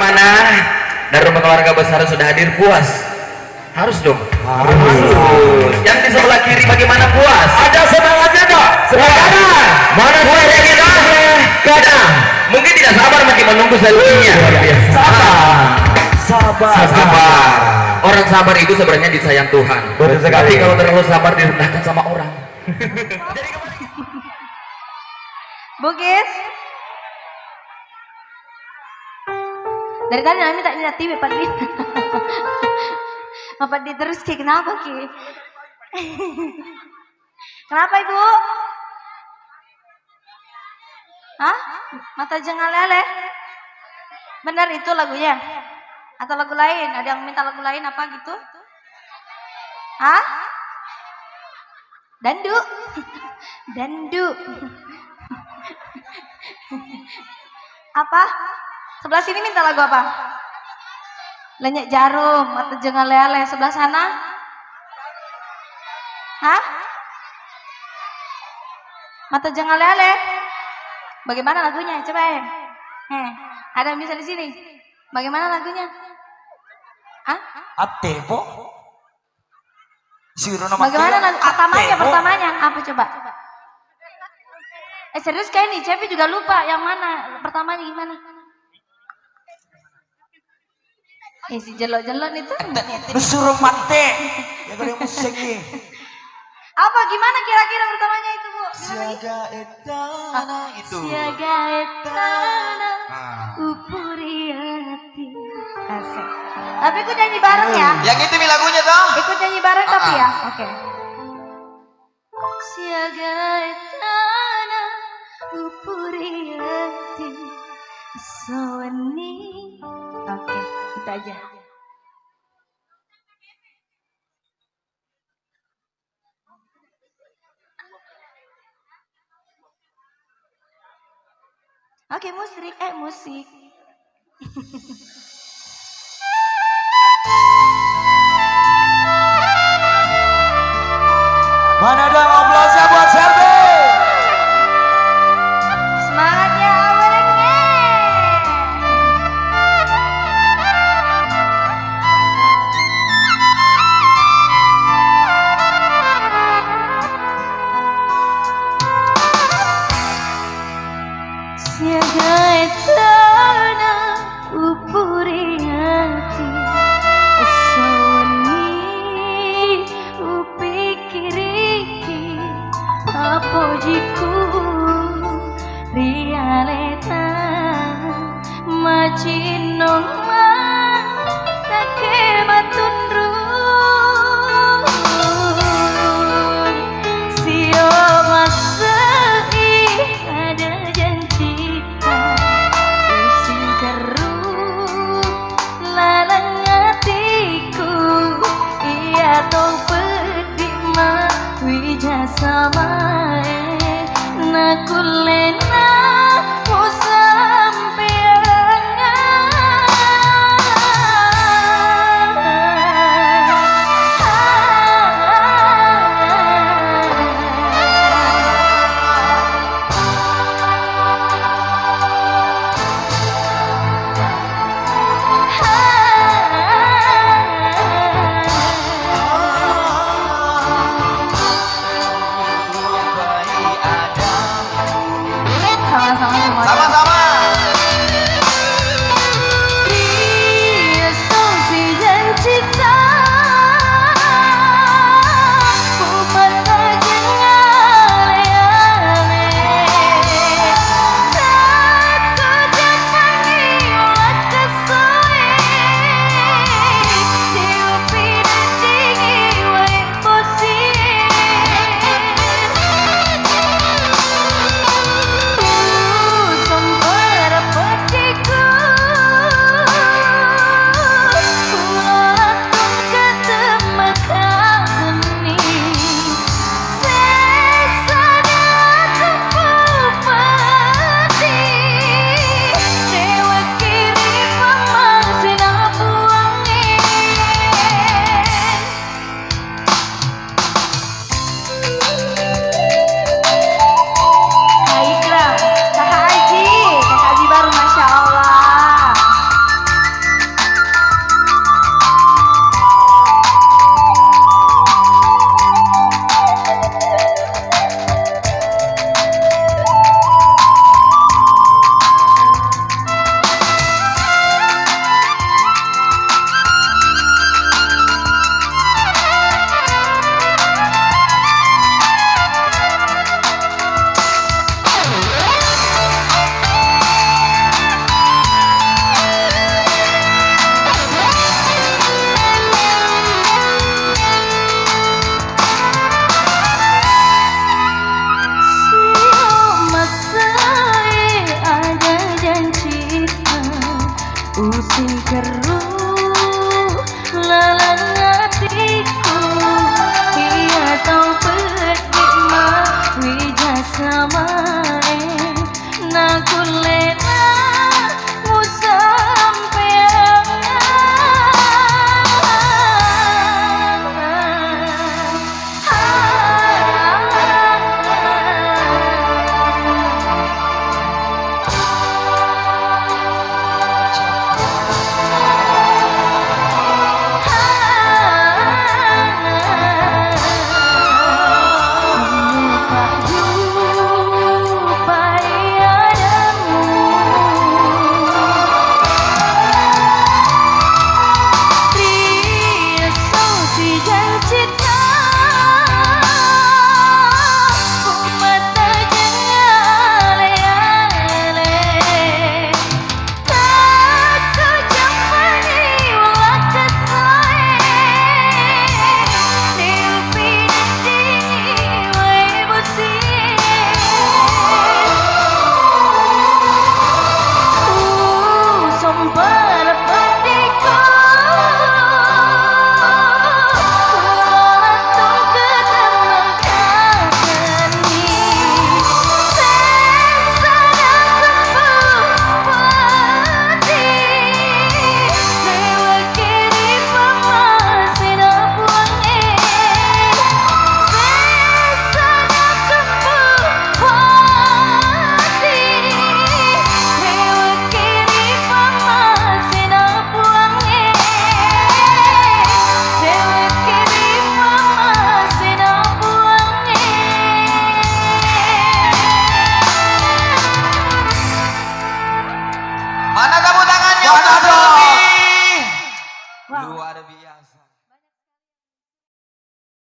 bagaimana? Dan rumah keluarga besar sudah hadir, puas? Harus dong. Harus. Yang di sebelah kiri bagaimana, puas? Ada semangatnya kok? Semangat. Mana suara kita? Kanan. Mungkin tidak sabar makin menunggu selanjutnya. Sabar. Orang sabar itu sebenarnya disayang Tuhan. Tapi kalau terlalu sabar direndahkan sama orang. Bugis. Dari tadi Nami tak lihat TV Pak Di. Apa di terus Ki? Kenapa Ki? Kenapa Ibu? Hah? Mata Jengal Lele? Benar itu lagunya? Atau lagu lain? Ada yang minta lagu lain apa gitu? Hah? Dandu? Dandu? Apa? Sebelah sini minta lagu apa? Lenyek Jarum, Mata Jengal Lele. Sebelah sana? Hah? Mata Jengal Lele? Bagaimana lagunya? Coba ya. Ada yang bisa di sini? Bagaimana lagunya? Hah? Ate, po. Bagaimana pertamanya apa coba? Serius kayak nih, Cepi juga lupa yang mana pertamanya gimana? Si jelok-jelok itu disuruh mate. Ya kalau musik nih. Apa gimana kira-kira pertamanya itu, Bu? Siaga etana itu. Siaga etana upuri hati. Asik. Tapi ikut nyanyi bareng ya? Yang itu nih lagunya toh? Ikut nyanyi bareng tapi ya? Oke. Siaga etana upuri hati sawani. Oke, itu aja. Oke, musik. Mana dong aplausnya buat Selby? Semangatnya awalnya. Siaga etana upuri hati sawani upikiriki apa jiku rialeta machinong take matunru sio masai ada janji usin keru lalang hatiku iya tong pedih mah wija samae nakulena mu sama-sama. cinta